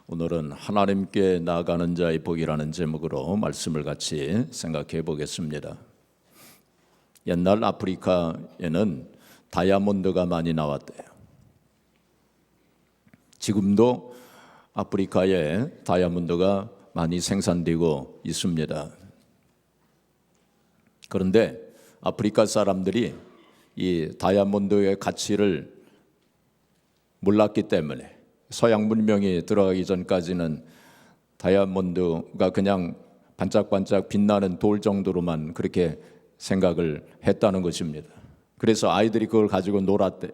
오늘은 하나님께 나아가는 자의 복이라는 제목으로 말씀을 같이 생각해 보겠습니다. 옛날 아프리카에는 다이아몬드가 많이 나왔대요. 지금도 아프리카에 다이아몬드가 많이 생산되고 있습니다. 그런데 아프리카 사람들이 이 다이아몬드의 가치를 몰랐기 때문에 서양 문명이 들어가기 전까지는 다이아몬드가 그냥 반짝반짝 빛나는 돌 정도로만 그렇게 생각을 했다는 것입니다. 그래서 아이들이 그걸 가지고 놀았대요.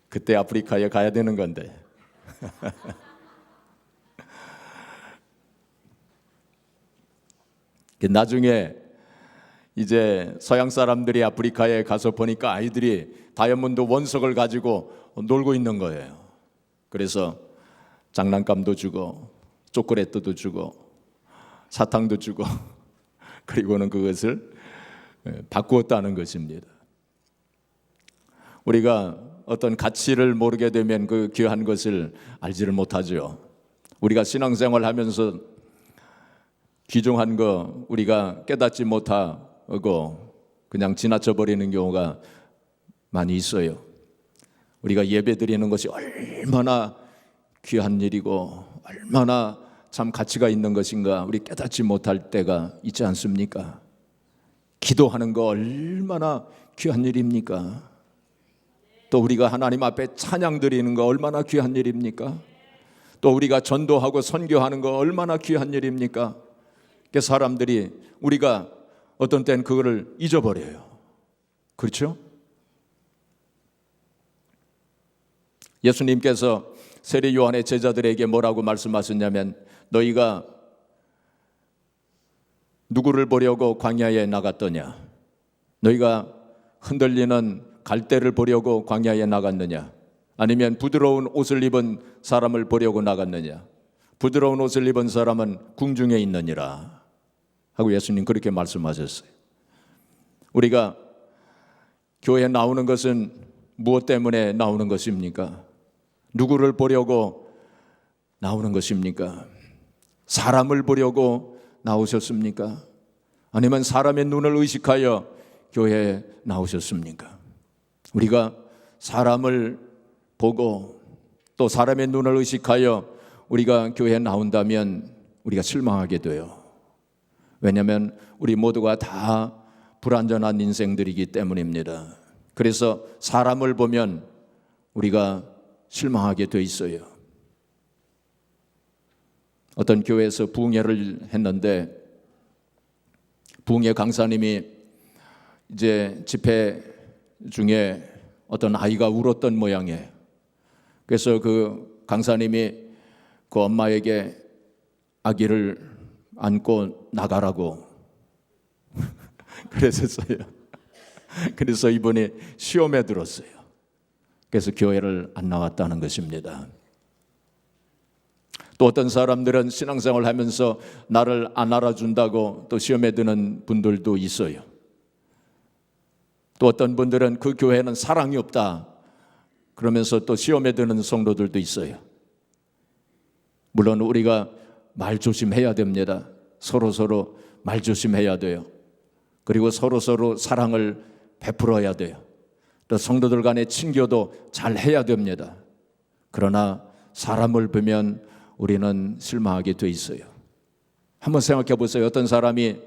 그때 아프리카에 가야 되는 건데. 나중에 이제 서양 사람들이 아프리카에 가서 보니까 아이들이 다이아몬드 원석을 가지고 놀고 있는 거예요. 그래서 장난감도 주고 초콜릿도 주고 사탕도 주고 그리고는 그것을 바꾸었다는 것입니다. 우리가 어떤 가치를 모르게 되면 그 귀한 것을 알지를 못하죠. 우리가 신앙생활 하면서 귀중한 거 우리가 깨닫지 못하고 그냥 지나쳐 버리는 경우가 많이 있어요. 우리가 예배 드리는 것이 얼마나 귀한 일이고 얼마나 참 가치가 있는 것인가 우리 깨닫지 못할 때가 있지 않습니까? 기도하는 거 얼마나 귀한 일입니까? 또 우리가 하나님 앞에 찬양 드리는 거 얼마나 귀한 일입니까? 또 우리가 전도하고 선교하는 거 얼마나 귀한 일입니까? 사람들이 우리가 어떤 때는 그거를 잊어버려요. 그렇죠? 예수님께서 세례 요한의 제자들에게 뭐라고 말씀하셨냐면 너희가 누구를 보려고 광야에 나갔더냐? 너희가 흔들리는 갈대를 보려고 광야에 나갔느냐? 아니면 부드러운 옷을 입은 사람을 보려고 나갔느냐? 부드러운 옷을 입은 사람은 궁중에 있느니라 하고 예수님 그렇게 말씀하셨어요. 우리가 교회에 나오는 것은 무엇 때문에 나오는 것입니까? 누구를 보려고 나오는 것입니까? 사람을 보려고 나오셨습니까? 아니면 사람의 눈을 의식하여 교회에 나오셨습니까? 우리가 사람을 보고 또 사람의 눈을 의식하여 우리가 교회에 나온다면 우리가 실망하게 돼요. 왜냐하면 우리 모두가 다 불완전한 인생들이기 때문입니다. 그래서 사람을 보면 우리가 실망하게 돼 있어요. 어떤 교회에서 부흥회를 했는데 부흥회 강사님이 이제 집회 중에 어떤 아이가 울었던 모양이에요. 그래서 그 강사님이 그 엄마에게 아기를 안고 나가라고 그랬었어요. 그래서 이분이 시험에 들었어요. 그래서 교회를 안 나왔다는 것입니다. 또 어떤 사람들은 신앙생활을 하면서 나를 안 알아준다고 또 시험에 드는 분들도 있어요. 또 어떤 분들은 그 교회는 사랑이 없다 그러면서 또 시험에 드는 성도들도 있어요. 물론 우리가 말 조심해야 됩니다. 서로 말 조심해야 돼요. 그리고 서로 사랑을 베풀어야 돼요. 또 성도들 간의 친교도 잘 해야 됩니다. 그러나 사람을 보면 우리는 실망하게 돼 있어요. 한번 생각해 보세요. 어떤 사람이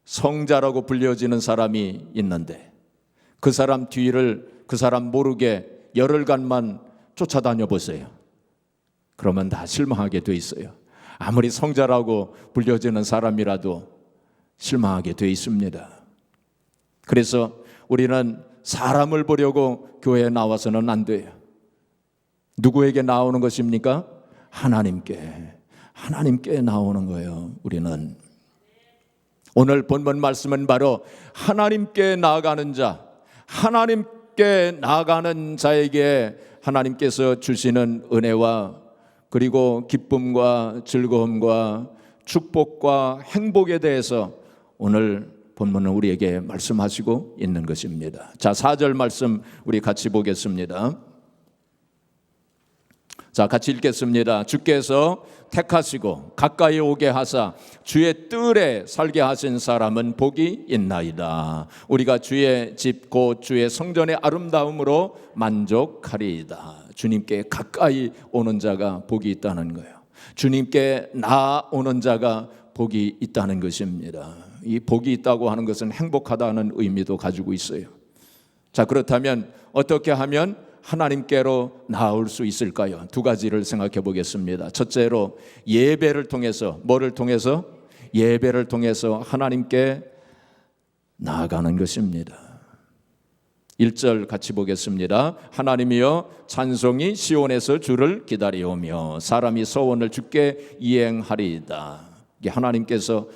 성자라고 불려지는 사람이 있는데 그 사람 뒤를 그 사람 모르게 열흘간만 쫓아다녀 보세요. 그러면 다 실망하게 돼 있어요. 아무리 성자라고 불려지는 사람이라도 실망하게 돼 있습니다. 그래서 우리는 사람을 보려고 교회에 나와서는 안 돼요. 누구에게 나오는 것입니까? 하나님께 나오는 거예요. 우리는 오늘 본문 말씀은 바로 하나님께 나아가는 자, 하나님께 나아가는 자에게 하나님께서 주시는 은혜와 그리고 기쁨과 즐거움과 축복과 행복에 대해서 오늘 본문은 우리에게 말씀하시고 있는 것입니다. 자, 4절 말씀 우리 같이 보겠습니다. 자, 같이 읽겠습니다. 주께서 택하시고 가까이 오게 하사 주의 뜰에 살게 하신 사람은 복이 있나이다. 우리가 주의 집 곧 주의 성전의 아름다움으로 만족하리이다. 주님께 가까이 오는 자가 복이 있다는 거예요. 주님께 나아오는 자가 복이 있다는 것입니다. 이 복이 있다고 하는 것은 행복하다는 의미도 가지고 있어요. 자, 그렇다면 어떻게 하면 하나님께로 나아올 수 있을까요? 두 가지를 생각해 보겠습니다. 첫째로 예배를 통해서, 뭐를 통해서? 예배를 통해서 하나님께 나아가는 것입니다. 1절 같이 보겠습니다. 하나님이여 찬송이 시온에서 주를 기다리오며 사람이 서원을 주께 이행하리이다. 이게 하나님께서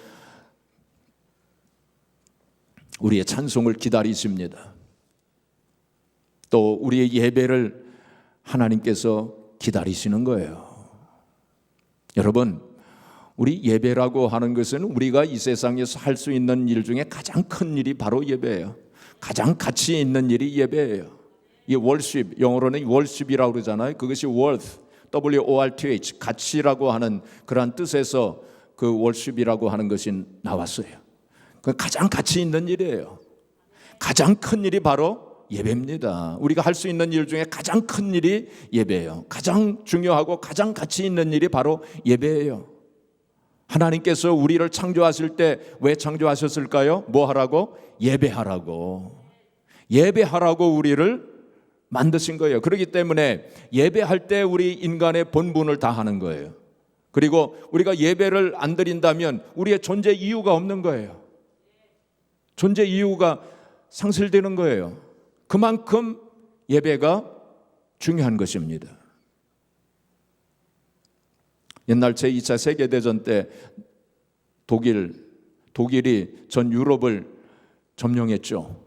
우리의 찬송을 기다리십니다. 또 우리의 예배를 하나님께서 기다리시는 거예요. 여러분, 우리 예배라고 하는 것은 우리가 이 세상에서 할 수 있는 일 중에 가장 큰 일이 바로 예배예요. 가장 가치 있는 일이 예배예요. 이 worship, 영어로는 worship이라고 그러잖아요. 그것이 worth, W-O-R-T-H, 가치라고 하는 그런 뜻에서 그 worship이라고 하는 것이 나왔어요. 그 가장 가치 있는 일이에요. 가장 큰 일이 바로 예배입니다. 우리가 할 수 있는 일 중에 가장 큰 일이 예배예요. 가장 중요하고 가장 가치 있는 일이 바로 예배예요. 하나님께서 우리를 창조하실 때 왜 창조하셨을까요? 뭐 하라고? 예배하라고. 예배하라고 우리를 만드신 거예요. 그렇기 때문에 예배할 때 우리 인간의 본분을 다하는 거예요. 그리고 우리가 예배를 안 드린다면 우리의 존재 이유가 없는 거예요. 존재 이유가 상실되는 거예요. 그만큼 예배가 중요한 것입니다. 옛날 제2차 세계대전 때 독일이 전 유럽을 점령했죠.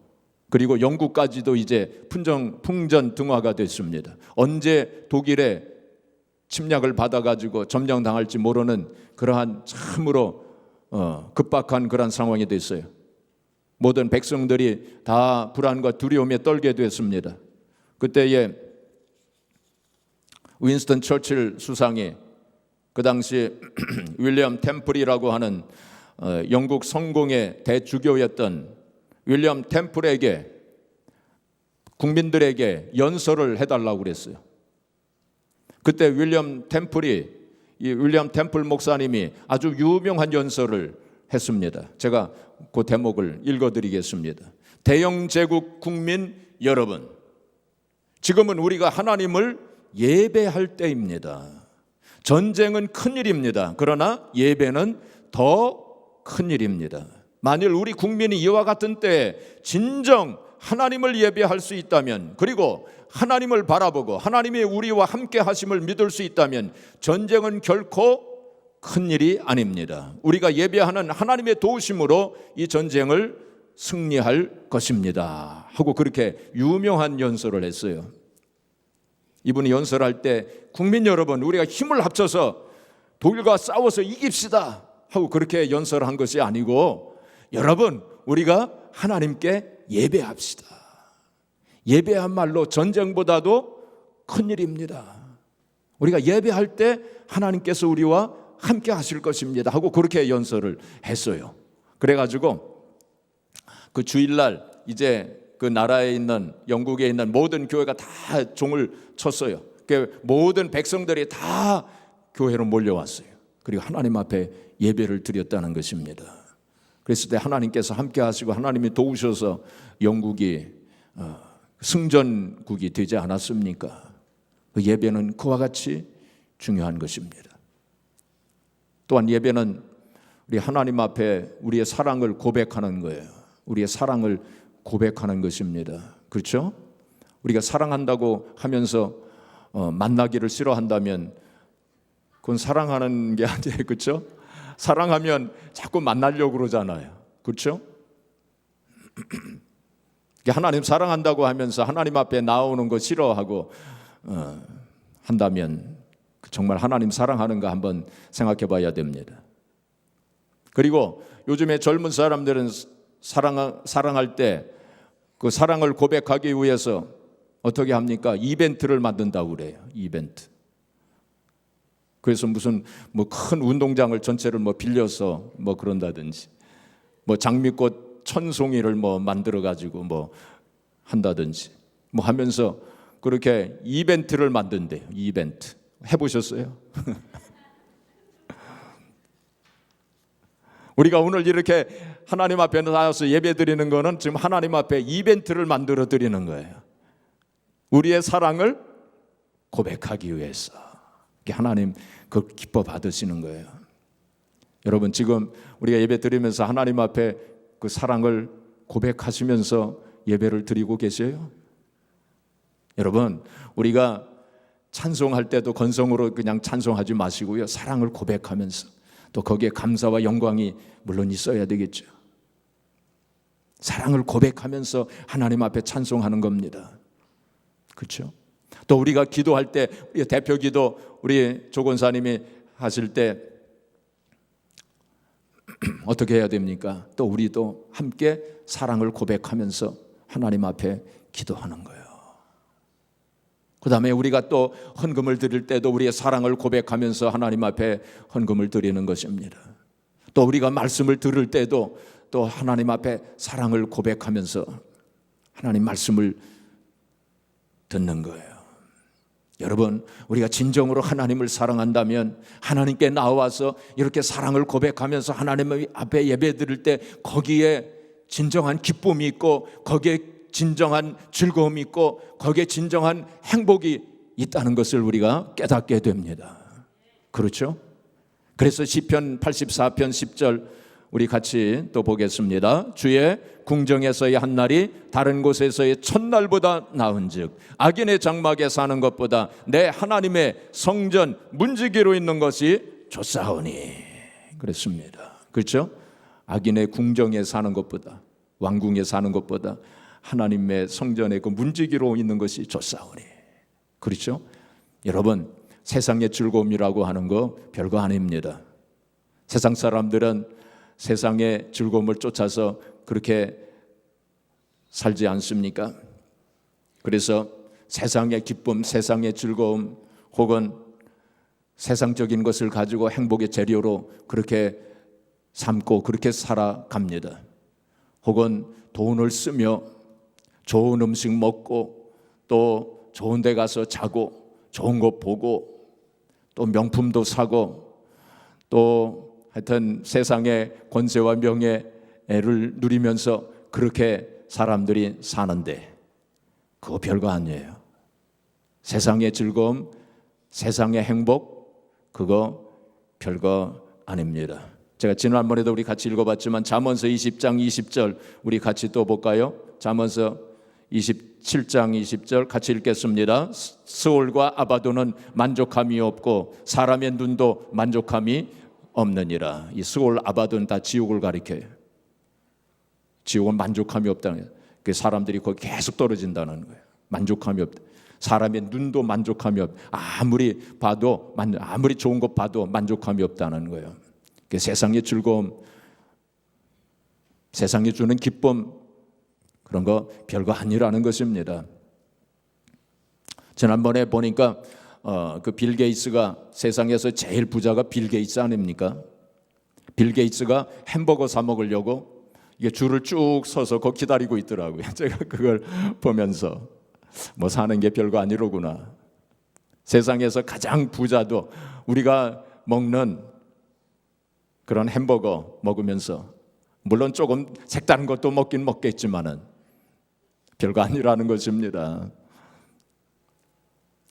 그리고 영국까지도 이제 풍전등화가 됐습니다. 언제 독일의 침략을 받아가지고 점령당할지 모르는 그러한 참으로 급박한 그런 상황이 됐어요. 모든 백성들이 다 불안과 두려움에 떨게 됐습니다. 그때에 윈스턴 처칠 수상이 그 당시 윌리엄 템플이라고 하는 영국 성공의 대주교였던 윌리엄 템플에게 국민들에게 연설을 해달라고 그랬어요. 그때 윌리엄 템플 목사님이 아주 유명한 연설을 했습니다. 제가 그 대목을 읽어드리겠습니다. 대영제국 국민 여러분, 지금은 우리가 하나님을 예배할 때입니다. 전쟁은 큰일입니다. 그러나 예배는 더 큰일입니다. 만일 우리 국민이 이와 같은 때에 진정 하나님을 예배할 수 있다면, 그리고 하나님을 바라보고 하나님이 우리와 함께 하심을 믿을 수 있다면 전쟁은 결코 큰일이 아닙니다. 우리가 예배하는 하나님의 도우심으로 이 전쟁을 승리할 것입니다 하고 그렇게 유명한 연설을 했어요. 이분이 연설할 때 국민 여러분, 우리가 힘을 합쳐서 독일과 싸워서 이깁시다 하고 그렇게 연설한 것이 아니고, 여러분, 우리가 하나님께 예배합시다. 예배야말로 전쟁보다도 큰일입니다. 우리가 예배할 때 하나님께서 우리와 함께 하실 것입니다 하고 그렇게 연설을 했어요. 그래가지고 그 주일날 이제 그 나라에 있는, 영국에 있는 모든 교회가 다 종을 쳤어요. 모든 백성들이 다 교회로 몰려왔어요. 그리고 하나님 앞에 예배를 드렸다는 것입니다. 그랬을 때 하나님께서 함께 하시고 하나님이 도우셔서 영국이 승전국이 되지 않았습니까? 그 예배는 그와 같이 중요한 것입니다. 또한 예배는 우리 하나님 앞에 우리의 사랑을 고백하는 거예요. 우리의 사랑을 고백하는 것입니다. 그렇죠? 우리가 사랑한다고 하면서 만나기를 싫어한다면 그건 사랑하는 게 아니에요. 그렇죠? 사랑하면 자꾸 만나려고 그러잖아요. 그렇죠? 하나님 사랑한다고 하면서 하나님 앞에 나오는 거 싫어하고 한다면 정말 하나님 사랑하는가 한번 생각해 봐야 됩니다. 그리고 요즘에 젊은 사람들은 사랑할 때 그 사랑을 고백하기 위해서 어떻게 합니까? 이벤트를 만든다고 그래요. 이벤트. 그래서 무슨 뭐 큰 운동장을 전체를 뭐 빌려서 뭐 그런다든지, 뭐 장미꽃 천송이를 뭐 만들어 가지고 뭐 한다든지 뭐 하면서 그렇게 이벤트를 만든대요. 이벤트 해보셨어요? 우리가 오늘 이렇게 하나님 앞에 나와서 예배 드리는 거는 지금 하나님 앞에 이벤트를 만들어 드리는 거예요. 우리의 사랑을 고백하기 위해서. 하나님 그 기뻐 받으시는 거예요. 여러분, 지금 우리가 예배 드리면서 하나님 앞에 그 사랑을 고백하시면서 예배를 드리고 계세요? 여러분, 우리가 찬송할 때도 건성으로 그냥 찬송하지 마시고요, 사랑을 고백하면서 또 거기에 감사와 영광이 물론 있어야 되겠죠. 사랑을 고백하면서 하나님 앞에 찬송하는 겁니다. 그렇죠? 또 우리가 기도할 때 대표 기도 우리 조 권사님이 하실 때 어떻게 해야 됩니까? 또 우리도 함께 사랑을 고백하면서 하나님 앞에 기도하는 거예요. 그 다음에 우리가 또 헌금을 드릴 때도 우리의 사랑을 고백하면서 하나님 앞에 헌금을 드리는 것입니다. 또 우리가 말씀을 들을 때도 또 하나님 앞에 사랑을 고백하면서 하나님 말씀을 듣는 거예요. 여러분, 우리가 진정으로 하나님을 사랑한다면 하나님께 나와서 이렇게 사랑을 고백하면서 하나님 앞에 예배 드릴 때 거기에 진정한 기쁨이 있고 거기에 진정한 즐거움이 있고 거기에 진정한 행복이 있다는 것을 우리가 깨닫게 됩니다. 그렇죠? 그래서 시편 84편 10절 우리 같이 또 보겠습니다. 주의 궁정에서의 한 날이 다른 곳에서의 첫날보다 나은즉 악인의 장막에 사는 것보다 내 하나님의 성전 문지기로 있는 것이 좋사오니. 그랬습니다. 그렇죠? 악인의 궁정에 사는 것보다, 왕궁에 사는 것보다 하나님의 성전에 그 문지기로 있는 것이 좋사오니. 그렇죠? 여러분, 세상의 즐거움이라고 하는 거 별거 아닙니다. 세상 사람들은 세상의 즐거움을 쫓아서 그렇게 살지 않습니까? 그래서 세상의 기쁨, 세상의 즐거움 혹은 세상적인 것을 가지고 행복의 재료로 그렇게 삼고 그렇게 살아갑니다. 혹은 돈을 쓰며 좋은 음식 먹고 또 좋은 데 가서 자고 좋은 거 보고 또 명품도 사고 또 하여튼 세상의 권세와 명예를 누리면서 그렇게 사람들이 사는데 그거 별거 아니에요. 세상의 즐거움, 세상의 행복, 그거 별거 아닙니다. 제가 지난번에도 우리 같이 읽어봤지만 잠언서 20장 20절 우리 같이 또 볼까요? 잠언서 27장 20절 같이 읽겠습니다. 스올과 아바도는 만족함이 없고 사람의 눈도 만족함이 없느니라. 이 스올 아바도는 다 지옥을 가리켜요. 지옥은 만족함이 없다는 거예요. 그 사람들이 거기 계속 떨어진다는 거예요. 만족함이 없다. 사람의 눈도 만족함이 없다. 아무리 봐도 아무리 좋은 것 봐도 만족함이 없다는 거예요. 세상의 즐거움, 세상이 주는 기쁨 그런 거 별거 아니라는 것입니다. 지난번에 보니까 그 빌 게이츠가 세상에서 제일 부자가 빌 게이츠 아닙니까? 빌 게이츠가 햄버거 사 먹으려고 이게 줄을 쭉 서서 거기 기다리고 있더라고요. 제가 그걸 보면서 뭐 사는 게 별거 아니로구나. 세상에서 가장 부자도 우리가 먹는 그런 햄버거 먹으면서 물론 조금 색다른 것도 먹긴 먹겠지만은 별거 아니라는 것입니다.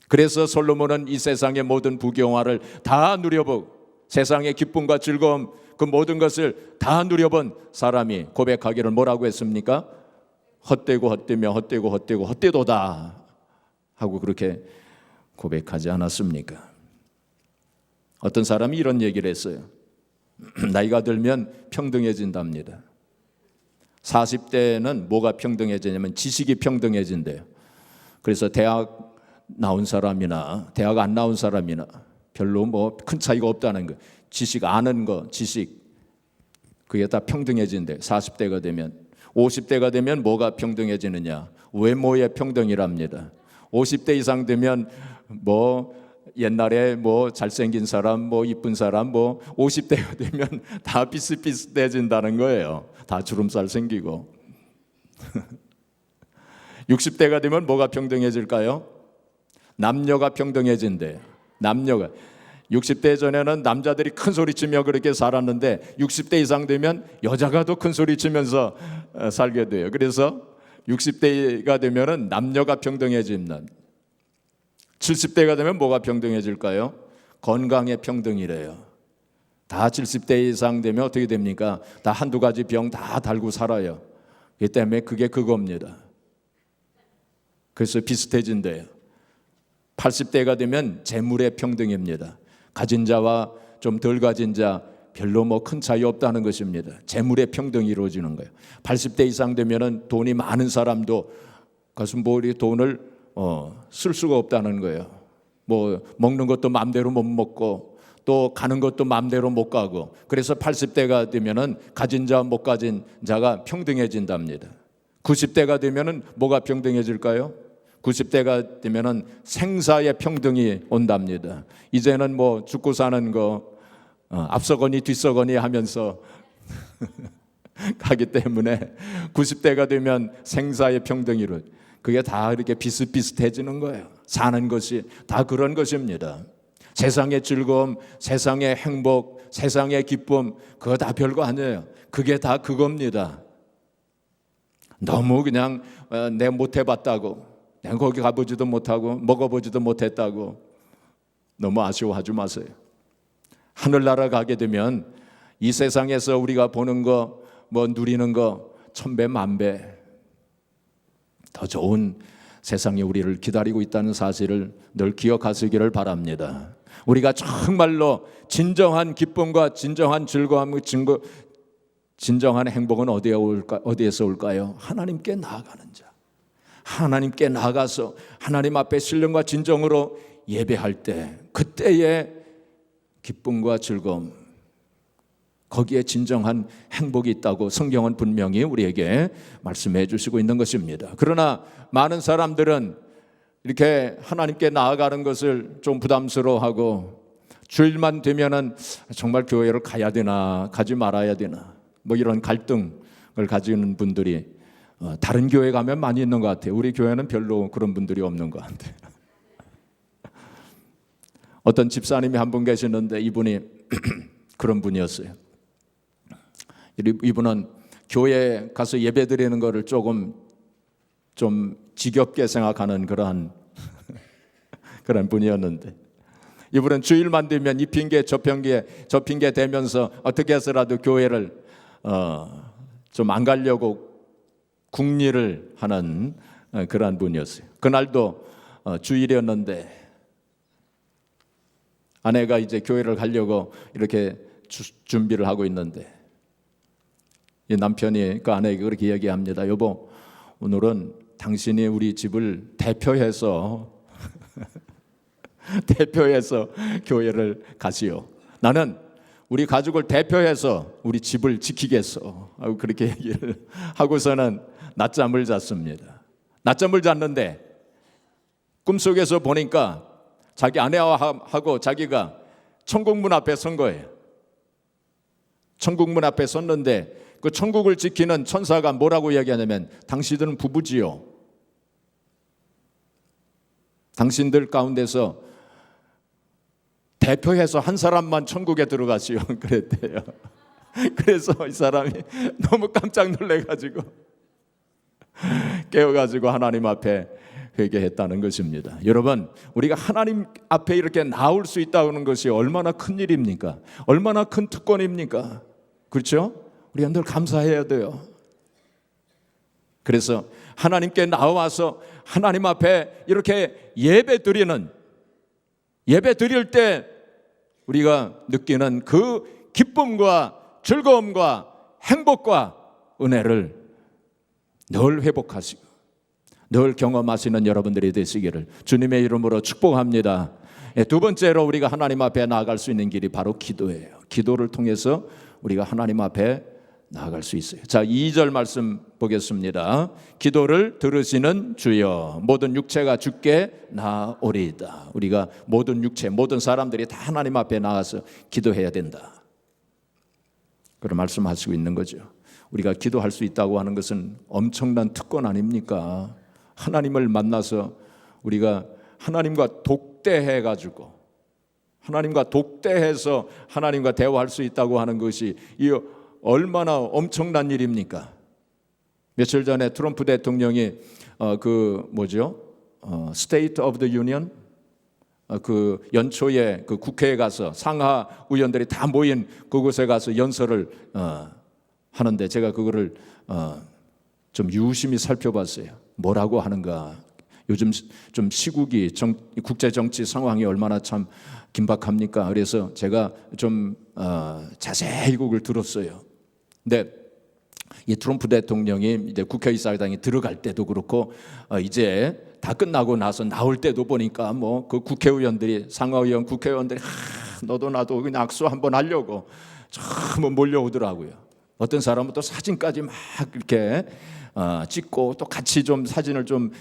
그래서 솔로몬은 이 세상의 모든 부귀영화를 다 누려보고 세상의 기쁨과 즐거움 그 모든 것을 다 누려본 사람이 고백하기를 뭐라고 했습니까? 헛되고 헛되며 헛되고 헛되고 헛되도다 하고 그렇게 고백하지 않았습니까? 어떤 사람이 이런 얘기를 했어요. 나이가 들면 평등해진답니다. 40대는 뭐가 평등해지냐면 지식이 평등해진대요. 그래서 대학 나온 사람이나 대학 안 나온 사람이나 별로 뭐 큰 차이가 없다는 거예요. 지식 아는 거, 지식 그게 다 평등해진대. 40대가 되면 50대가 되면 뭐가 평등해지느냐? 외모의 평등이랍니다. 50대 이상 되면 뭐 옛날에 뭐 잘생긴 사람, 뭐 이쁜 사람, 뭐 50대가 되면 다 비슷비슷해진다는 거예요. 다 주름살 생기고. 60대가 되면 뭐가 평등해질까요? 남녀가 평등해진대요. 남녀가. 60대 전에는 남자들이 큰 소리 치며 그렇게 살았는데 60대 이상 되면 여자가 더 큰 소리 치면서 살게 돼요. 그래서 60대가 되면은 남녀가 평등해집니다. 70대가 되면 뭐가 평등해질까요? 건강의 평등이래요. 다 70대 이상 되면 어떻게 됩니까? 다 한두 가지 병 다 달고 살아요. 그 때문에 그게 그겁니다. 그래서 비슷해진대요. 80대가 되면 재물의 평등입니다. 가진 자와 좀 덜 가진 자 별로 뭐 큰 차이 없다는 것입니다. 재물의 평등이 이루어지는 거예요. 80대 이상 되면은 돈이 많은 사람도 가서 뭐 우리 돈을 쓸 수가 없다는 거예요. 뭐 먹는 것도 마음대로 못 먹고 또 가는 것도 마음대로 못 가고 그래서 80대가 되면은 가진 자와 못 가진 자가 평등해진답니다. 90대가 되면은 뭐가 평등해질까요? 90대가 되면은 생사의 평등이 온답니다. 이제는 뭐 죽고 사는 거 앞서거니 뒤서거니 하면서 가기 때문에 90대가 되면 생사의 평등이 이루어져. 그게 다 이렇게 비슷비슷해지는 거예요. 사는 것이 다 그런 것입니다. 세상의 즐거움, 세상의 행복, 세상의 기쁨 그거 다 별거 아니에요. 그게 다 그겁니다. 너무 그냥 내가 못 해봤다고, 내가 거기 가보지도 못하고 먹어보지도 못했다고 너무 아쉬워하지 마세요. 하늘나라 가게 되면 이 세상에서 우리가 보는 거, 뭐 누리는 거 천배 만배 더 좋은 세상이 우리를 기다리고 있다는 사실을 늘 기억하시기를 바랍니다. 우리가 정말로 진정한 기쁨과 진정한 즐거움, 진정한 행복은 어디에서 올까요? 하나님께 나아가는 자. 하나님께 나아가서 하나님 앞에 신령과 진정으로 예배할 때 그때의 기쁨과 즐거움, 거기에 진정한 행복이 있다고 성경은 분명히 우리에게 말씀해 주시고 있는 것입니다. 그러나 많은 사람들은 이렇게 하나님께 나아가는 것을 좀 부담스러워하고 주일만 되면은 정말 교회를 가야 되나 가지 말아야 되나 뭐 이런 갈등을 가지는 분들이 다른 교회 가면 많이 있는 것 같아요. 우리 교회는 별로 그런 분들이 없는 것 같아요. 어떤 집사님이 한 분 계시는데 이분이 그런 분이었어요. 이분은 교회에 가서 예배 드리는 거를 조금 좀 지겹게 생각하는 그런 분이었는데 이분은 주일만 되면 이 핑계 저 핑계 대면서 어떻게 해서라도 교회를 좀 안 가려고 궁리를 하는 그런 분이었어요. 그날도 주일이었는데 아내가 이제 교회를 가려고 이렇게 준비를 하고 있는데 이 남편이 그 아내에게 그렇게 이야기합니다. 여보, 오늘은 당신이 우리 집을 대표해서 교회를 가시오. 나는 우리 가족을 대표해서 우리 집을 지키겠어. 하고 그렇게 얘기를 하고서는 낮잠을 잤습니다. 낮잠을 잤는데 꿈속에서 보니까 자기 아내하고 자기가 천국문 앞에 선 거예요. 천국문 앞에 섰는데 그 천국을 지키는 천사가 뭐라고 이야기하냐면 당신들은 부부지요. 당신들 가운데서 대표해서 한 사람만 천국에 들어가시오. 그랬대요. 그래서 이 사람이 너무 깜짝 놀래가지고 깨어가지고 하나님 앞에 회개했다는 것입니다. 여러분, 우리가 하나님 앞에 이렇게 나올 수 있다는 것이 얼마나 큰 일입니까? 얼마나 큰 특권입니까? 그렇죠? 우리가 늘 감사해야 돼요. 그래서 하나님께 나와서 하나님 앞에 이렇게 예배 드릴 때 우리가 느끼는 그 기쁨과 즐거움과 행복과 은혜를 늘 회복하시고 늘 경험하시는 여러분들이 되시기를 주님의 이름으로 축복합니다. 두 번째로 우리가 하나님 앞에 나아갈 수 있는 길이 바로 기도예요. 기도를 통해서 우리가 하나님 앞에 나아갈 수 있어요. 자, 2절 말씀 보겠습니다. 기도를 들으시는 주여, 모든 육체가 주께 나오리이다. 우리가 모든 육체, 모든 사람들이 다 하나님 앞에 나가서 기도해야 된다, 그런 말씀하시고 있는 거죠. 우리가 기도할 수 있다고 하는 것은 엄청난 특권 아닙니까? 하나님을 만나서 우리가 하나님과 독대해가지고, 하나님과 독대해서 하나님과 대화할 수 있다고 하는 것이 이 얼마나 엄청난 일입니까? 며칠 전에 트럼프 대통령이 State of the Union, 그 연초에 그 국회에 가서 상하 의원들이 다 모인 그곳에 가서 연설을 하는데, 제가 그거를 좀 유심히 살펴봤어요. 뭐라고 하는가? 요즘 좀 시국이 국제 정치 상황이 얼마나 참 긴박합니까? 그래서 제가 좀 자세히 그걸 들었어요. 근데 이 트럼프 대통령이 이제 국회의사당에 들어갈 때도 그렇고, 이제 다 끝나고 나서 나올 때도 보니까 뭐 그 국회의원들이, 상하의원 국회의원들이 너도 나도 그냥 악수 한번 하려고 참 몰려오더라고요. 어떤 사람은 또 사진까지 막 이렇게 찍고, 또 같이 좀 사진을 좀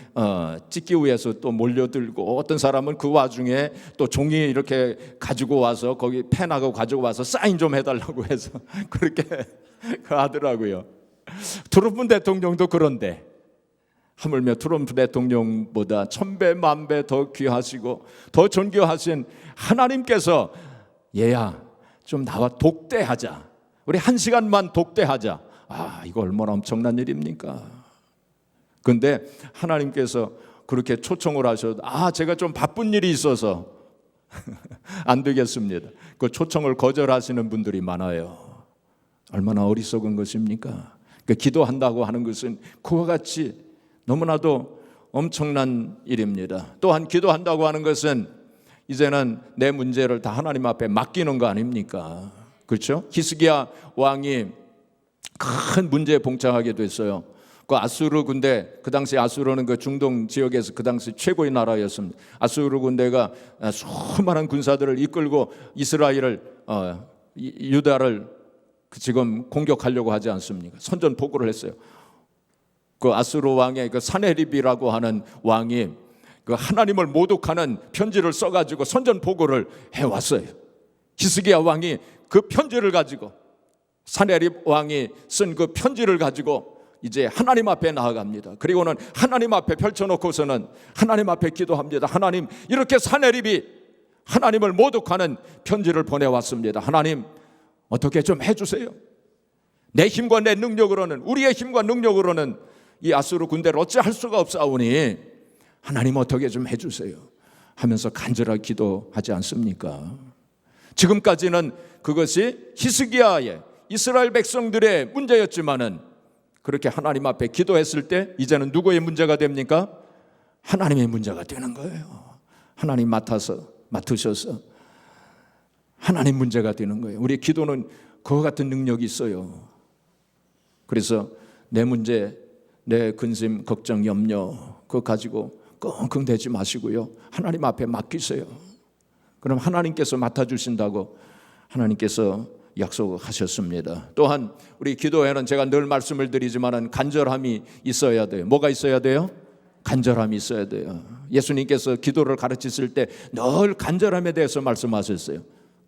찍기 위해서 또 몰려들고, 어떤 사람은 그 와중에 또 종이 이렇게 가지고 와서 거기 펜하고 가지고 와서 사인 좀 해달라고 해서 그렇게 하더라고요. 트럼프 대통령도 그런데, 하물며 트럼프 대통령보다 1000배 만배 더 귀하시고 더 존귀하신 하나님께서 얘야 좀 나와 독대하자, 우리 1시간만 독대하자. 이거 얼마나 엄청난 일입니까? 그런데 하나님께서 그렇게 초청을 하셔도 제가 좀 바쁜 일이 있어서 안 되겠습니다. 그 초청을 거절하시는 분들이 많아요. 얼마나 어리석은 것입니까? 그러니까 기도한다고 하는 것은 그와 같이 너무나도 엄청난 일입니다. 또한 기도한다고 하는 것은 이제는 내 문제를 다 하나님 앞에 맡기는 거 아닙니까? 그렇죠? 히스기야 왕이 큰 문제에 봉착하게 됐어요. 그 아수르 군대, 그 당시 아수르는 그 중동 지역에서 그 당시 최고의 나라였습니다. 아수르 군대가 수많은 군사들을 이끌고 이스라엘을, 유다를 지금 공격하려고 하지 않습니까? 선전포고를 했어요. 그 아수르 왕의 그 사네립이라고 하는 왕이 그 하나님을 모독하는 편지를 써가지고 선전포고를 해왔어요. 히스기야 왕이 그 편지를 가지고, 사네립 왕이 쓴 그 편지를 가지고 이제 하나님 앞에 나아갑니다. 그리고는 하나님 앞에 펼쳐놓고서는 하나님 앞에 기도합니다. 하나님, 이렇게 사네립이 하나님을 모독하는 편지를 보내왔습니다. 하나님, 어떻게 좀 해주세요. 내 힘과 내 능력으로는, 우리의 힘과 능력으로는 이 아수르 군대를 어찌할 수가 없사오니 하나님 어떻게 좀 해주세요 하면서 간절하게 기도하지 않습니까? 지금까지는 그것이 히스기야의, 이스라엘 백성들의 문제였지만은, 그렇게 하나님 앞에 기도했을 때 이제는 누구의 문제가 됩니까? 하나님의 문제가 되는 거예요. 하나님 맡으셔서 하나님 문제가 되는 거예요. 우리 기도는 그와 같은 능력이 있어요. 그래서 내 문제, 내 근심, 걱정, 염려 그거 가지고 끙끙대지 마시고요, 하나님 앞에 맡기세요. 그럼 하나님께서 맡아주신다고 하나님께서 약속하셨습니다. 또한 우리 기도에는 제가 늘 말씀을 드리지만 간절함이 있어야 돼요. 뭐가 있어야 돼요? 간절함이 있어야 돼요. 예수님께서 기도를 가르치실 때 늘 간절함에 대해서 말씀하셨어요.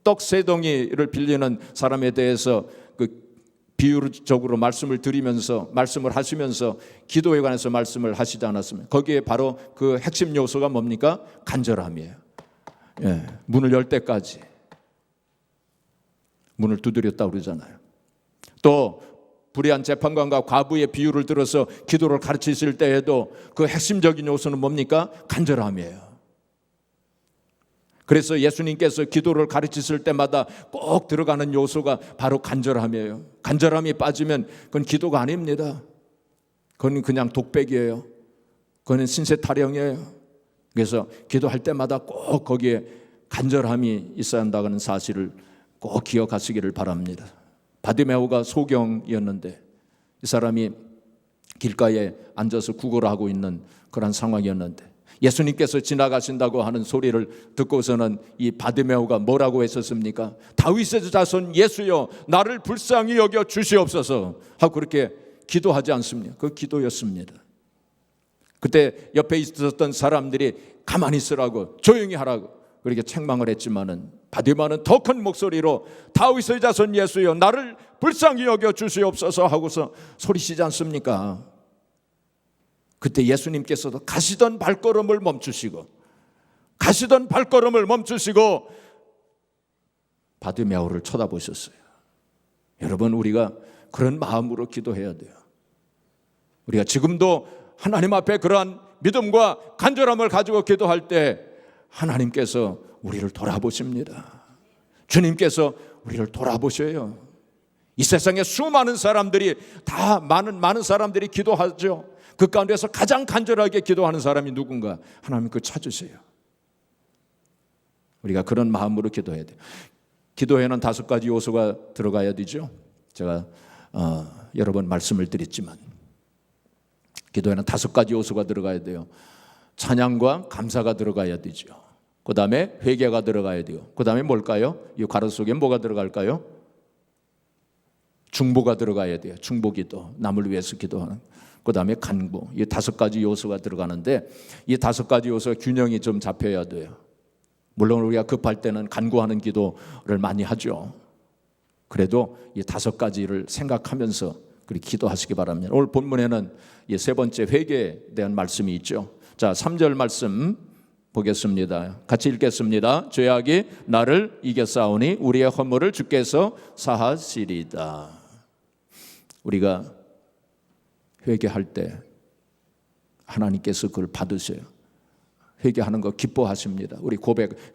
떡 3덩이를 빌리는 사람에 대해서 그 비유적으로 말씀을 드리면서, 말씀을 하시면서 기도에 관해서 말씀을 하시지 않았습니까? 거기에 바로 그 핵심 요소가 뭡니까? 간절함이에요. 문을 열 때까지 문을 두드렸다고 그러잖아요. 또 불의한 재판관과 과부의 비유를 들어서 기도를 가르치실 때에도 그 핵심적인 요소는 뭡니까? 간절함이에요. 그래서 예수님께서 기도를 가르치실 때마다 꼭 들어가는 요소가 바로 간절함이에요. 간절함이 빠지면 그건 기도가 아닙니다. 그건 그냥 독백이에요. 그건 신세 타령이에요. 그래서 기도할 때마다 꼭 거기에 간절함이 있어야 한다는 사실을 꼭 기억하시기를 바랍니다. 바디메오가 소경이었는데 이 사람이 길가에 앉아서 구걸하고 있는 그런 상황이었는데 예수님께서 지나가신다고 하는 소리를 듣고서는 이 바디메오가 뭐라고 했었습니까? 다윗의 자손 예수여 나를 불쌍히 여겨 주시옵소서 하고 그렇게 기도하지 않습니까? 그 기도였습니다. 그때 옆에 있었던 사람들이 가만히 있으라고 조용히 하라고 그렇게 책망을 했지만은 바디메오는 더 큰 목소리로 다윗의 자손 예수여 나를 불쌍히 여겨 주시옵소서 하고서 소리치지 않습니까? 그때 예수님께서도 가시던 발걸음을 멈추시고 바디메오를 쳐다보셨어요. 여러분, 우리가 그런 마음으로 기도해야 돼요. 우리가 지금도 하나님 앞에 그러한 믿음과 간절함을 가지고 기도할 때 하나님께서 우리를 돌아보십니다. 주님께서 우리를 돌아보셔요. 이 세상에 수많은 사람들이 다 많은 사람들이 기도하죠. 그 가운데서 가장 간절하게 기도하는 사람이 누군가? 하나님 그 찾으세요. 우리가 그런 마음으로 기도해야 돼요. 기도에는 5가지 요소가 들어가야 되죠. 제가 여러 번 말씀을 드렸지만 기도에는 5가지 요소가 들어가야 돼요. 찬양과 감사가 들어가야 되죠. 그 다음에 회개가 들어가야 돼요. 그 다음에 뭘까요? 이 가로 속에 뭐가 들어갈까요? 중보가 들어가야 돼요. 중보기도, 남을 위해서 기도하는. 그 다음에 간구. 이 5가지 요소가 들어가는데 이 5가지 요소가 균형이 좀 잡혀야 돼요. 물론 우리가 급할 때는 간구하는 기도를 많이 하죠. 그래도 이 5가지를 생각하면서 그렇게 기도하시기 바랍니다. 오늘 본문에는 이 3번째 회개에 대한 말씀이 있죠. 자, 3절 말씀 보겠습니다. 같이 읽겠습니다. 죄악이 나를 이겼사오니 우리의 허물을 주께서 사하시리다. 우리가 회개할 때 하나님께서 그걸 받으세요. 회개하는 거 기뻐하십니다. 우리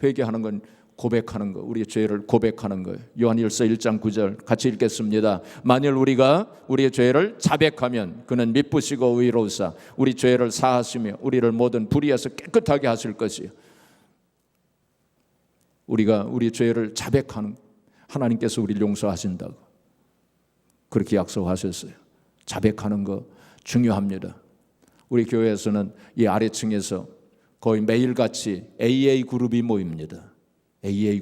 회개하는 건 고백하는 거, 우리의 죄를 고백하는 거예요. 요한일서 1장 9절 같이 읽겠습니다. 만일 우리가 우리의 죄를 자백하면 그는 미쁘시고 의로우사 우리 죄를 사하시며 우리를 모든 불의에서 깨끗하게 하실 것이요. 우리가 우리 죄를 자백하는, 하나님께서 우리를 용서하신다고 그렇게 약속하셨어요. 자백하는 거 중요합니다. 우리 교회에서는 이 아래층에서 거의 매일같이 AA 그룹이 모입니다. AA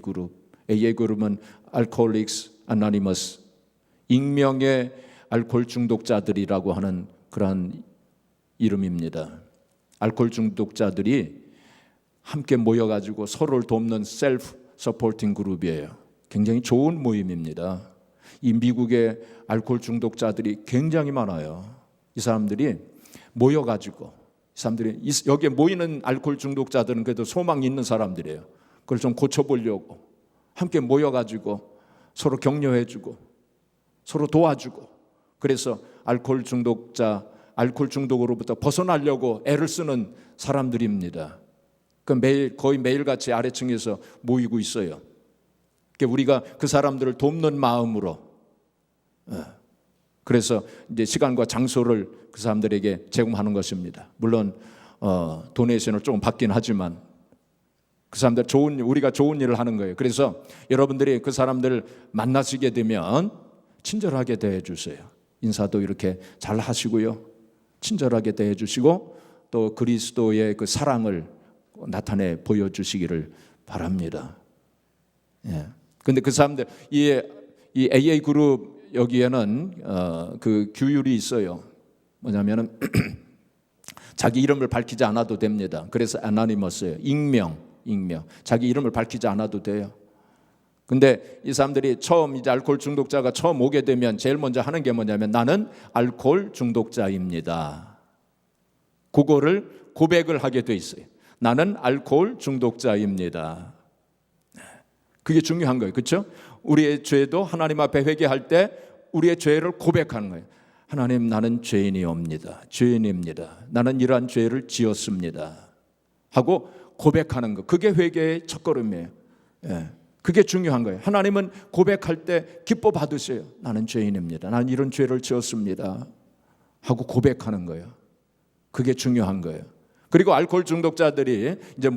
그룹은 Alcoholics Anonymous, 익명의 알코올 중독자들이라고 하는 그러한 이름입니다. 알코올 중독자들이 함께 모여가지고 서로를 돕는 셀프 서포팅 그룹이에요. 굉장히 좋은 모임입니다. 이 미국의 알코올 중독자들이 굉장히 많아요. 이 사람들이 모여가지고 여기에 모이는 알코올 중독자들은 그래도 소망이 있는 사람들이에요. 그걸 좀 고쳐보려고 함께 모여가지고 서로 격려해주고 서로 도와주고 그래서 알코올 중독으로부터 벗어나려고 애를 쓰는 사람들입니다. 거의 매일같이 아래층에서 모이고 있어요. 우리가 그 사람들을 돕는 마음으로 그래서 이제 시간과 장소를 그 사람들에게 제공하는 것입니다. 물론 도네이션을 조금 받긴 하지만 그 사람들 우리가 좋은 일을 하는 거예요. 그래서 여러분들이 그 사람들을 만나시게 되면 친절하게 대해 주세요. 인사도 이렇게 잘 하시고요. 친절하게 대해 주시고 또 그리스도의 그 사랑을 나타내 보여 주시기를 바랍니다. 예. 근데 그 사람들 이 AA 그룹 여기에는 그 규율이 있어요. 뭐냐면은 자기 이름을 밝히지 않아도 됩니다. 그래서 애너니머스예요. 익명. 자기 이름을 밝히지 않아도 돼요. 근데 이 사람들이 처음 이제 알코올 중독자가 처음 오게 되면 제일 먼저 하는 게 뭐냐면 나는 알코올 중독자입니다. 그거를 고백을 하게 돼 있어요. 나는 알코올 중독자입니다. 그게 중요한 거예요. 그렇죠? 우리의 죄도 하나님 앞에 회개할 때 우리의 죄를 고백하는 거예요. 하나님, 나는 죄인입니다. 나는 이러한 죄를 지었습니다. 하고 고백하는 거. 그게 회개의 첫걸음이에요. 예. 그게 중요한 거예요. 하나님은 고백할 때 기뻐 받으세요. 나는 죄인입니다. 나는 이런 죄를 지었습니다. 하고 고백하는 거예요. 그게 중요한 거예요. 그리고 알코올 중독자들이 이제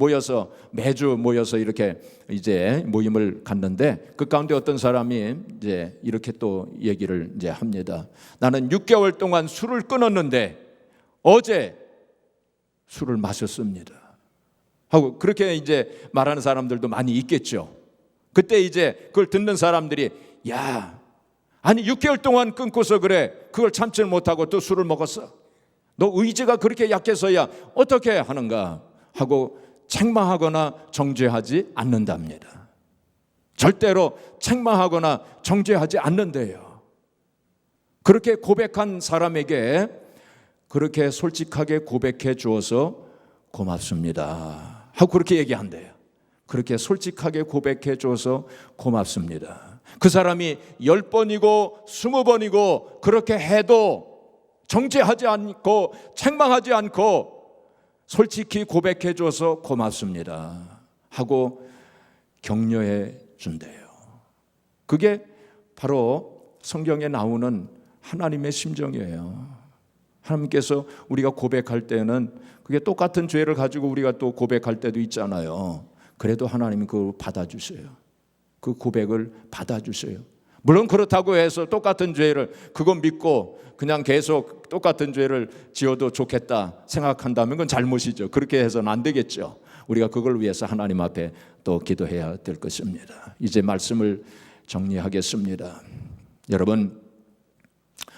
매주 모여서 이렇게 이제 모임을 갖는데 그 가운데 어떤 사람이 이제 이렇게 또 얘기를 이제 합니다. 나는 6개월 동안 술을 끊었는데 어제 술을 마셨습니다. 하고 그렇게 이제 말하는 사람들도 많이 있겠죠. 그때 이제 그걸 듣는 사람들이 야, 아니 6개월 동안 끊고서 그래 그걸 참지를 못하고 또 술을 먹었어. 너 의지가 그렇게 약해서야 어떻게 하는가 하고 책망하거나 정죄하지 않는답니다. 절대로 책망하거나 정죄하지 않는데요. 그렇게 고백한 사람에게 그렇게 솔직하게 고백해 주어서 고맙습니다 하고 그렇게 얘기한대요. 그렇게 솔직하게 고백해 줘서 고맙습니다. 그 사람이 10번이고 20번이고 그렇게 해도 정죄하지 않고 책망하지 않고 솔직히 고백해 줘서 고맙습니다 하고 격려해 준대요. 그게 바로 성경에 나오는 하나님의 심정이에요. 하나님께서 우리가 고백할 때는 그게 똑같은 죄를 가지고 우리가 또 고백할 때도 있잖아요. 그래도 하나님이 그걸 받아주세요. 그 고백을 받아주세요. 물론 그렇다고 해서 똑같은 죄를 그거 믿고 그냥 계속 똑같은 죄를 지어도 좋겠다 생각한다면 그건 잘못이죠. 그렇게 해서는 안 되겠죠. 우리가 그걸 위해서 하나님 앞에 또 기도해야 될 것입니다. 이제 말씀을 정리하겠습니다. 여러분,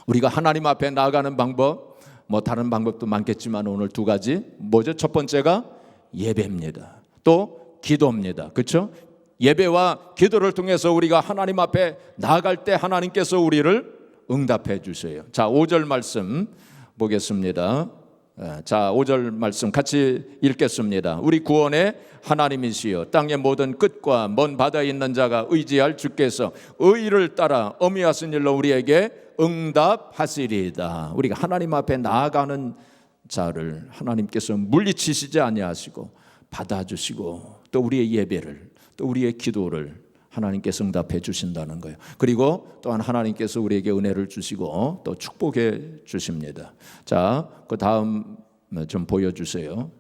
우리가 하나님 앞에 나아가는 방법, 뭐 다른 방법도 많겠지만 오늘 두 가지. 뭐죠? 첫 번째가 예배입니다. 또 기도입니다. 그렇죠? 예배와 기도를 통해서 우리가 하나님 앞에 나아갈 때 하나님께서 우리를 응답해 주세요. 자, 5절 말씀 보겠습니다. 자, 5절 말씀 같이 읽겠습니다. 우리 구원의 하나님이시여 땅의 모든 끝과 먼 바다에 있는 자가 의지할 주께서 의를 따라 어미하신 일로 우리에게 응답하시리이다. 우리가 하나님 앞에 나아가는 자를 하나님께서 물리치시지 아니하시고 받아주시고 또 우리의 예배를 또 우리의 기도를 하나님께서 응답해 주신다는 거예요. 그리고 또한 하나님께서 우리에게 은혜를 주시고 또 축복해 주십니다. 자, 그 다음 좀 보여주세요.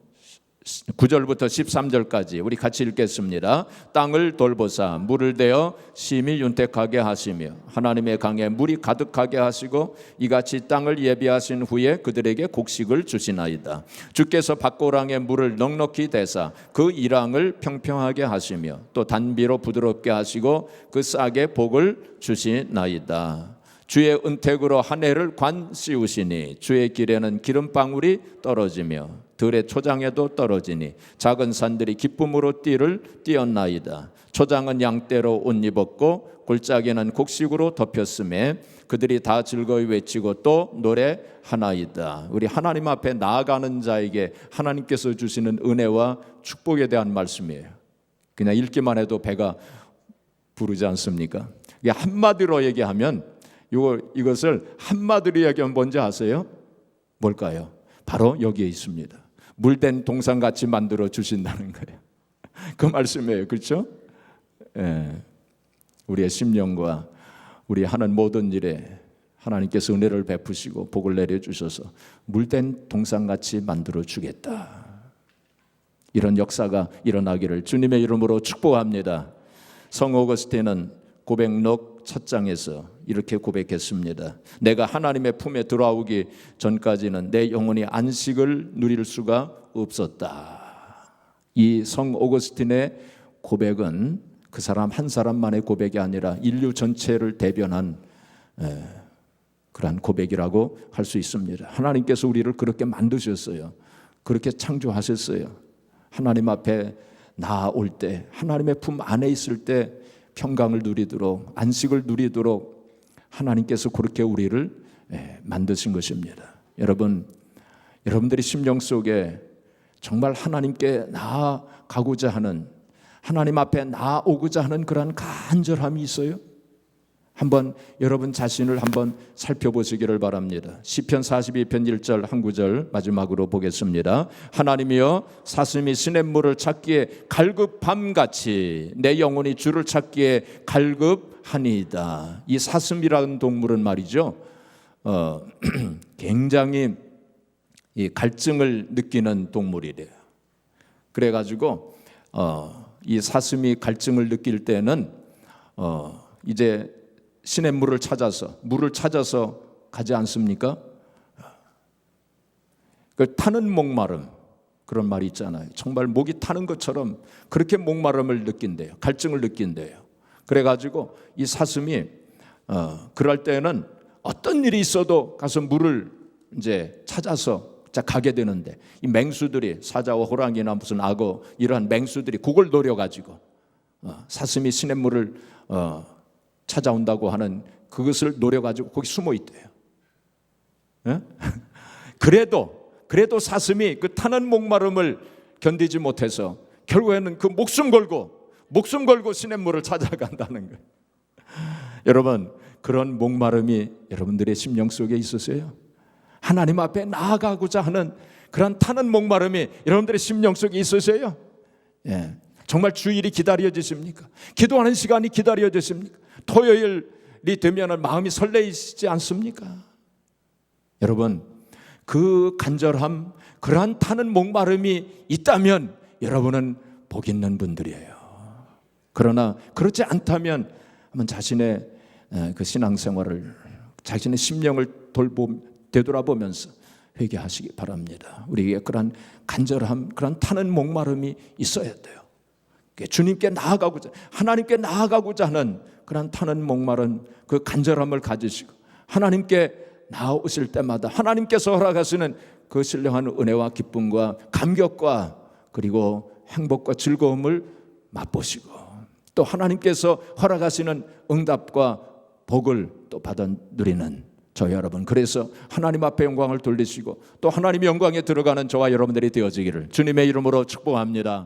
9절부터 13절까지 우리 같이 읽겠습니다. 땅을 돌보사 물을 대어 심히 윤택하게 하시며 하나님의 강에 물이 가득하게 하시고 이같이 땅을 예비하신 후에 그들에게 곡식을 주시나이다. 주께서 밭고랑에 물을 넉넉히 대사 그 이랑을 평평하게 하시며 또 단비로 부드럽게 하시고 그 싹에 복을 주시나이다. 주의 은택으로 한 해를 관 씌우시니 주의 길에는 기름방울이 떨어지며 들의 초장에도 떨어지니 작은 산들이 기쁨으로 띠를 띄었나이다. 초장은 양떼로 옷 입었고 골짜기는 곡식으로 덮였음에 그들이 다 즐거이 외치고 또 노래하나이다. 우리 하나님 앞에 나아가는 자에게 하나님께서 주시는 은혜와 축복에 대한 말씀이에요. 그냥 읽기만 해도 배가 부르지 않습니까? 한마디로 얘기하면 이것을 한마디로 얘기하면 뭔지 아세요? 뭘까요? 바로 여기에 있습니다. 물된 동산같이 만들어 주신다는 거예요. 그 말씀이에요. 그렇죠? 예. 우리의 심령과 우리 하는 모든 일에 하나님께서 은혜를 베푸시고 복을 내려주셔서 물된 동산같이 만들어 주겠다. 이런 역사가 일어나기를 주님의 이름으로 축복합니다. 성 오거스틴은 고백록 첫 장에서 이렇게 고백했습니다. 내가 하나님의 품에 들어오기 전까지는 내 영혼이 안식을 누릴 수가 없었다. 이 성 오거스틴의 고백은 그 사람 한 사람만의 고백이 아니라 인류 전체를 대변한 그러한 고백이라고 할 수 있습니다. 하나님께서 우리를 그렇게 만드셨어요. 그렇게 창조하셨어요. 하나님 앞에 나아올 때, 하나님의 품 안에 있을 때 평강을 누리도록, 안식을 누리도록 하나님께서 그렇게 우리를 만드신 것입니다. 여러분들이 심령 속에 정말 하나님께 나아가고자 하는, 하나님 앞에 나아오고자 하는 그러한 간절함이 있어요? 한번 여러분 자신을 한번 살펴보시기를 바랍니다. 시편 42편 1절 한 구절 마지막으로 보겠습니다. 하나님이여 사슴이 시냇물을 찾기에 갈급함같이 내 영혼이 주를 찾기에 갈급하니이다. 이 사슴이라는 동물은 말이죠, 굉장히 이 갈증을 느끼는 동물이래요. 그래가지고 이 사슴이 갈증을 느낄 때는 이제 시냇물을 찾아서, 물을 찾아서 가지 않습니까? 그 타는 목마름, 그런 말이 있잖아요. 정말 목이 타는 것처럼 그렇게 목마름을 느낀대요. 갈증을 느낀대요. 그래가지고 이 사슴이 그럴 때는 어떤 일이 있어도 가서 물을 이제 찾아서 가게 되는데, 이 맹수들이, 사자와 호랑이나 무슨 악어 이러한 맹수들이 그걸 노려가지고 사슴이 시냇물을 찾아온다고 하는 그것을 노려가지고 거기 숨어 있대요. 예? 그래도 사슴이 그 타는 목마름을 견디지 못해서 결국에는 그 목숨 걸고 시냇물을 찾아간다는 거예요. 여러분, 그런 목마름이 여러분들의 심령 속에 있으세요? 하나님 앞에 나아가고자 하는 그런 타는 목마름이 여러분들의 심령 속에 있으세요? 예. 정말 주일이 기다려지십니까? 기도하는 시간이 기다려지십니까? 토요일이 되면 마음이 설레이지 않습니까? 여러분, 그 간절함, 그러한 타는 목마름이 있다면 여러분은 복 있는 분들이에요. 그러나 그렇지 않다면 한번 자신의 그 신앙생활을, 자신의 심령을 되돌아보면서 회개하시기 바랍니다. 우리에게 그런 간절함, 그런 타는 목마름이 있어야 돼요. 주님께 나아가고자, 하나님께 나아가고자 하는 그런 타는 목마른 그 간절함을 가지시고, 하나님께 나아오실 때마다 하나님께서 허락하시는 그 신령한 은혜와 기쁨과 감격과 그리고 행복과 즐거움을 맛보시고, 또 하나님께서 허락하시는 응답과 복을 또 받아 누리는 저희 여러분, 그래서 하나님 앞에 영광을 돌리시고 또 하나님의 영광에 들어가는 저와 여러분들이 되어지기를 주님의 이름으로 축복합니다.